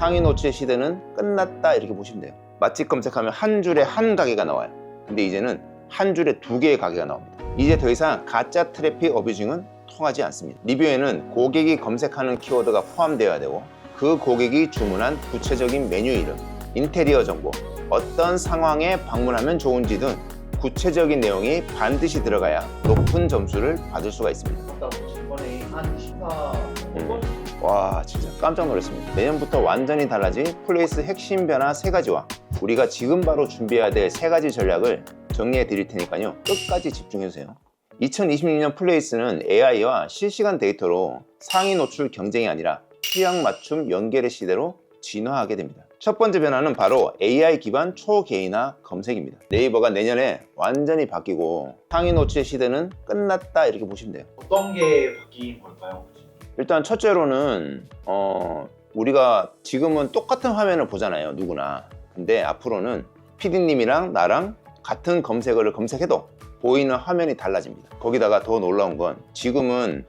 상위 노출 시대는 끝났다 이렇게 보시면 돼요. 맛집 검색하면 한 줄에 한 가게가 나와요. 근데 이제는 한 줄에 두 개의 가게가 나옵니다. 이제 더 이상 가짜 트래픽 어뷰징은 통하지 않습니다. 리뷰에는 고객이 검색하는 키워드가 포함되어야 되고 그 고객이 주문한 구체적인 메뉴 이름, 인테리어 정보, 어떤 상황에 방문하면 좋은지 등 구체적인 내용이 반드시 들어가야 높은 점수를 받을 수가 있습니다. 이번에 한 24번? 와, 진짜 깜짝 놀랐습니다. 내년부터 완전히 달라진 플레이스 핵심 변화 3가지와 우리가 지금 바로 준비해야 될 3가지 전략을 정리해 드릴 테니까요, 끝까지 집중해 주세요. 2026년 플레이스는 AI와 실시간 데이터로 상위 노출 경쟁이 아니라 취향 맞춤 연결의 시대로 진화하게 됩니다. 첫 번째 변화는 바로 AI 기반 초개인화 검색입니다. 네이버가 내년에 완전히 바뀌고 상위 노출 시대는 끝났다 이렇게 보시면 돼요. 어떤 게 바뀐 걸까요? 일단 첫째로는 우리가 지금은 똑같은 화면을 보잖아요, 누구나. 근데 앞으로는 PD님이랑 나랑 같은 검색어를 검색해도 보이는 화면이 달라집니다. 거기다가 더 놀라운 건 지금은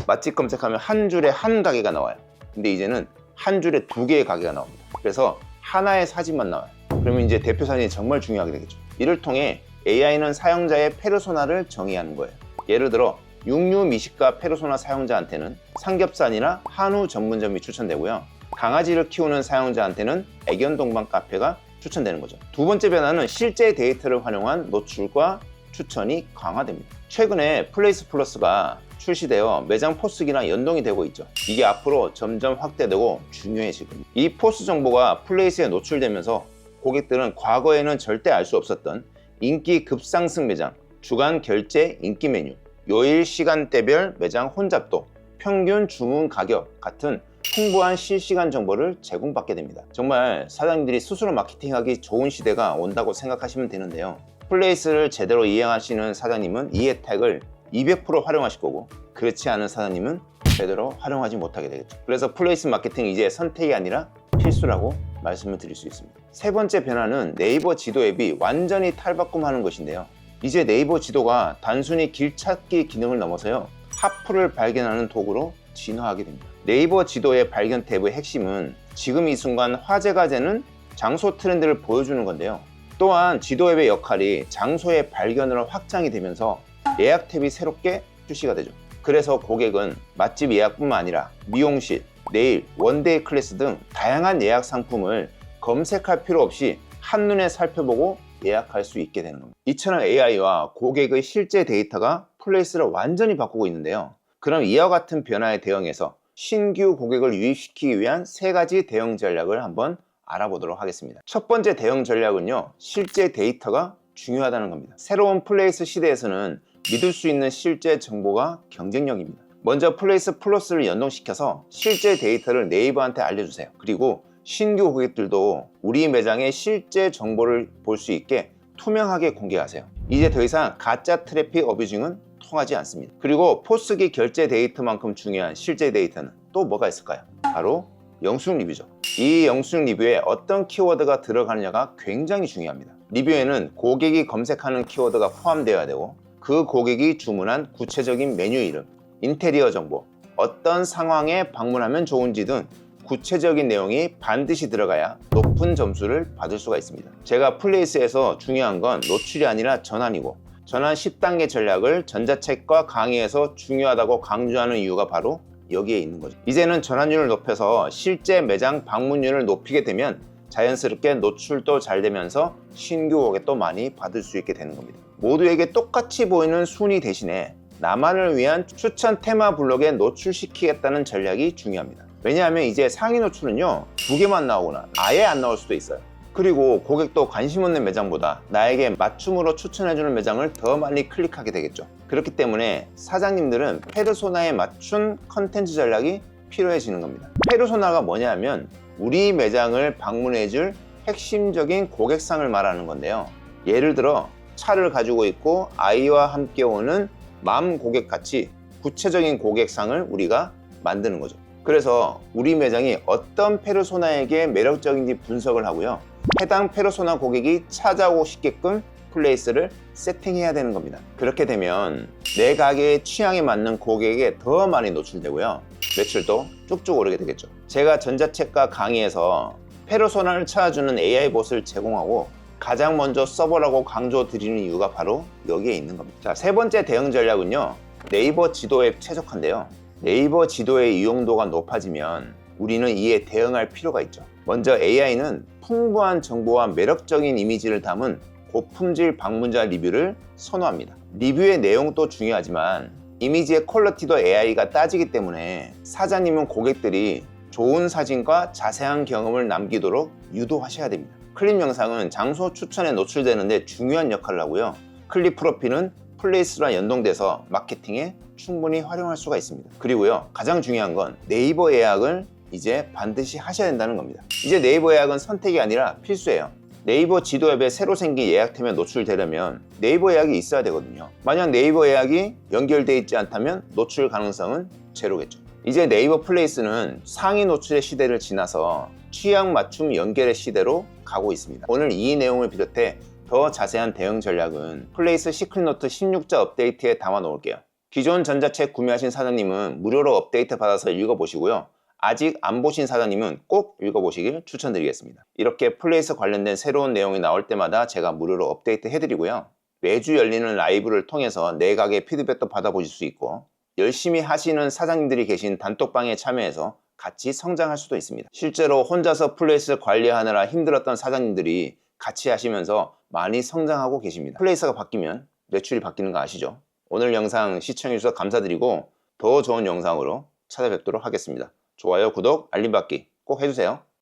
맛집 검색하면 한 줄에 한 가게가 나와요. 근데 이제는 한 줄에 두 개의 가게가 나옵니다. 그래서 하나의 사진만 나와요. 그러면 이제 대표 사진이 정말 중요하게 되겠죠. 이를 통해 AI는 사용자의 페르소나를 정의하는 거예요. 예를 들어 육류 미식가 페르소나 사용자한테는 삼겹살이나 한우 전문점이 추천되고요, 강아지를 키우는 사용자한테는 애견동반 카페가 추천되는 거죠. 두 번째 변화는 실제 데이터를 활용한 노출과 추천이 강화됩니다. 최근에 플레이스 플러스가 출시되어 매장 포스기랑 연동이 되고 있죠. 이게 앞으로 점점 확대되고 중요해질 겁니다. 이 포스 정보가 플레이스에 노출되면서 고객들은 과거에는 절대 알 수 없었던 인기 급상승 매장, 주간 결제 인기 메뉴, 요일 시간대별 매장 혼잡도, 평균 주문 가격 같은 풍부한 실시간 정보를 제공받게 됩니다. 정말 사장님들이 스스로 마케팅하기 좋은 시대가 온다고 생각하시면 되는데요, 플레이스를 제대로 이해하시는 사장님은 이 혜택을 200% 활용하실 거고, 그렇지 않은 사장님은 제대로 활용하지 못하게 되겠죠. 그래서 플레이스 마케팅이 이제 선택이 아니라 필수라고 말씀을 드릴 수 있습니다. 세 번째 변화는 네이버 지도 앱이 완전히 탈바꿈하는 것인데요, 이제 네이버 지도가 단순히 길찾기 기능을 넘어서요, 하프를 발견하는 도구로 진화하게 됩니다. 네이버 지도의 발견 탭의 핵심은 지금 이 순간 화제가 되는 장소 트렌드를 보여주는 건데요, 또한 지도 앱의 역할이 장소의 발견으로 확장이 되면서 예약 탭이 새롭게 출시가 되죠. 그래서 고객은 맛집 예약뿐만 아니라 미용실, 네일, 원데이 클래스 등 다양한 예약 상품을 검색할 필요 없이 한눈에 살펴보고 예약할 수 있게 되는 겁니다. 이처럼 AI와 고객의 실제 데이터가 플레이스를 완전히 바꾸고 있는데요, 그럼 이와 같은 변화에 대응해서 신규 고객을 유입시키기 위한 3가지 대응 전략을 한번 알아보도록 하겠습니다. 첫 번째 대응 전략은요, 실제 데이터가 중요하다는 겁니다. 새로운 플레이스 시대에서는 믿을 수 있는 실제 정보가 경쟁력입니다. 먼저 플레이스 플러스를 연동시켜서 실제 데이터를 네이버한테 알려주세요. 그리고 신규 고객들도 우리 매장의 실제 정보를 볼 수 있게 투명하게 공개하세요. 이제 더 이상 가짜 트래픽 어뷰징은 통하지 않습니다. 그리고 포스기 결제 데이터만큼 중요한 실제 데이터는 또 뭐가 있을까요? 바로 영수증 리뷰죠. 이 영수증 리뷰에 어떤 키워드가 들어가느냐가 굉장히 중요합니다. 리뷰에는 고객이 검색하는 키워드가 포함되어야 되고 그 고객이 주문한 구체적인 메뉴 이름, 인테리어 정보, 어떤 상황에 방문하면 좋은지 등 구체적인 내용이 반드시 들어가야 높은 점수를 받을 수가 있습니다. 제가 플레이스에서 중요한 건 노출이 아니라 전환이고, 전환 10단계 전략을 전자책과 강의에서 중요하다고 강조하는 이유가 바로 여기에 있는 거죠. 이제는 전환율을 높여서 실제 매장 방문율을 높이게 되면 자연스럽게 노출도 잘 되면서 신규 고객도 많이 받을 수 있게 되는 겁니다. 모두에게 똑같이 보이는 순위 대신에 나만을 위한 추천 테마 블록에 노출시키겠다는 전략이 중요합니다. 왜냐하면 이제 상위 노출은요, 2개만 나오거나 아예 안 나올 수도 있어요. 그리고 고객도 관심 없는 매장보다 나에게 맞춤으로 추천해주는 매장을 더 많이 클릭하게 되겠죠. 그렇기 때문에 사장님들은 페르소나에 맞춘 컨텐츠 전략이 필요해지는 겁니다. 페르소나가 뭐냐면 우리 매장을 방문해줄 핵심적인 고객상을 말하는 건데요, 예를 들어 차를 가지고 있고 아이와 함께 오는 맘 고객같이 구체적인 고객상을 우리가 만드는 거죠. 그래서 우리 매장이 어떤 페르소나에게 매력적인지 분석을 하고요, 해당 페르소나 고객이 찾아오고 싶게끔 플레이스를 세팅해야 되는 겁니다. 그렇게 되면 내 가게의 취향에 맞는 고객에게 더 많이 노출되고요, 매출도 쭉쭉 오르게 되겠죠. 제가 전자책과 강의에서 페르소나를 찾아주는 AI 봇을 제공하고 가장 먼저 써보라고 강조드리는 이유가 바로 여기에 있는 겁니다. 자, 세 번째 대응 전략은요, 네이버 지도 앱 최적화인데요. 네이버 지도의 이용도가 높아지면 우리는 이에 대응할 필요가 있죠. 먼저 AI는 풍부한 정보와 매력적인 이미지를 담은 고품질 방문자 리뷰를 선호합니다. 리뷰의 내용도 중요하지만 이미지의 퀄리티도 AI가 따지기 때문에 사장님은 고객들이 좋은 사진과 자세한 경험을 남기도록 유도하셔야 됩니다. 클립 영상은 장소 추천에 노출되는데 중요한 역할을 하고요. 클립 프로필은 플레이스랑 연동돼서 마케팅에 충분히 활용할 수가 있습니다. 그리고요, 가장 중요한 건 네이버 예약을 이제 반드시 하셔야 된다는 겁니다. 이제 네이버 예약은 선택이 아니라 필수예요. 네이버 지도 앱에 새로 생긴 예약템에 노출되려면 네이버 예약이 있어야 되거든요. 만약 네이버 예약이 연결되어 있지 않다면 노출 가능성은 제로겠죠. 이제 네이버 플레이스는 상위 노출의 시대를 지나서 취향 맞춤 연결의 시대로 가고 있습니다. 오늘 이 내용을 비롯해 더 자세한 대응 전략은 플레이스 시크릿노트 16자 업데이트에 담아 놓을게요. 기존 전자책 구매하신 사장님은 무료로 업데이트 받아서 읽어보시고요. 아직 안 보신 사장님은 꼭 읽어보시길 추천드리겠습니다. 이렇게 플레이스 관련된 새로운 내용이 나올 때마다 제가 무료로 업데이트 해드리고요. 매주 열리는 라이브를 통해서 내각의 피드백도 받아보실 수 있고, 열심히 하시는 사장님들이 계신 단톡방에 참여해서 같이 성장할 수도 있습니다. 실제로 혼자서 플레이스를 관리하느라 힘들었던 사장님들이 같이 하시면서 많이 성장하고 계십니다. 플레이스가 바뀌면 매출이 바뀌는 거 아시죠? 오늘 영상 시청해주셔서 감사드리고 더 좋은 영상으로 찾아뵙도록 하겠습니다. 좋아요, 구독, 알림 받기 꼭 해주세요.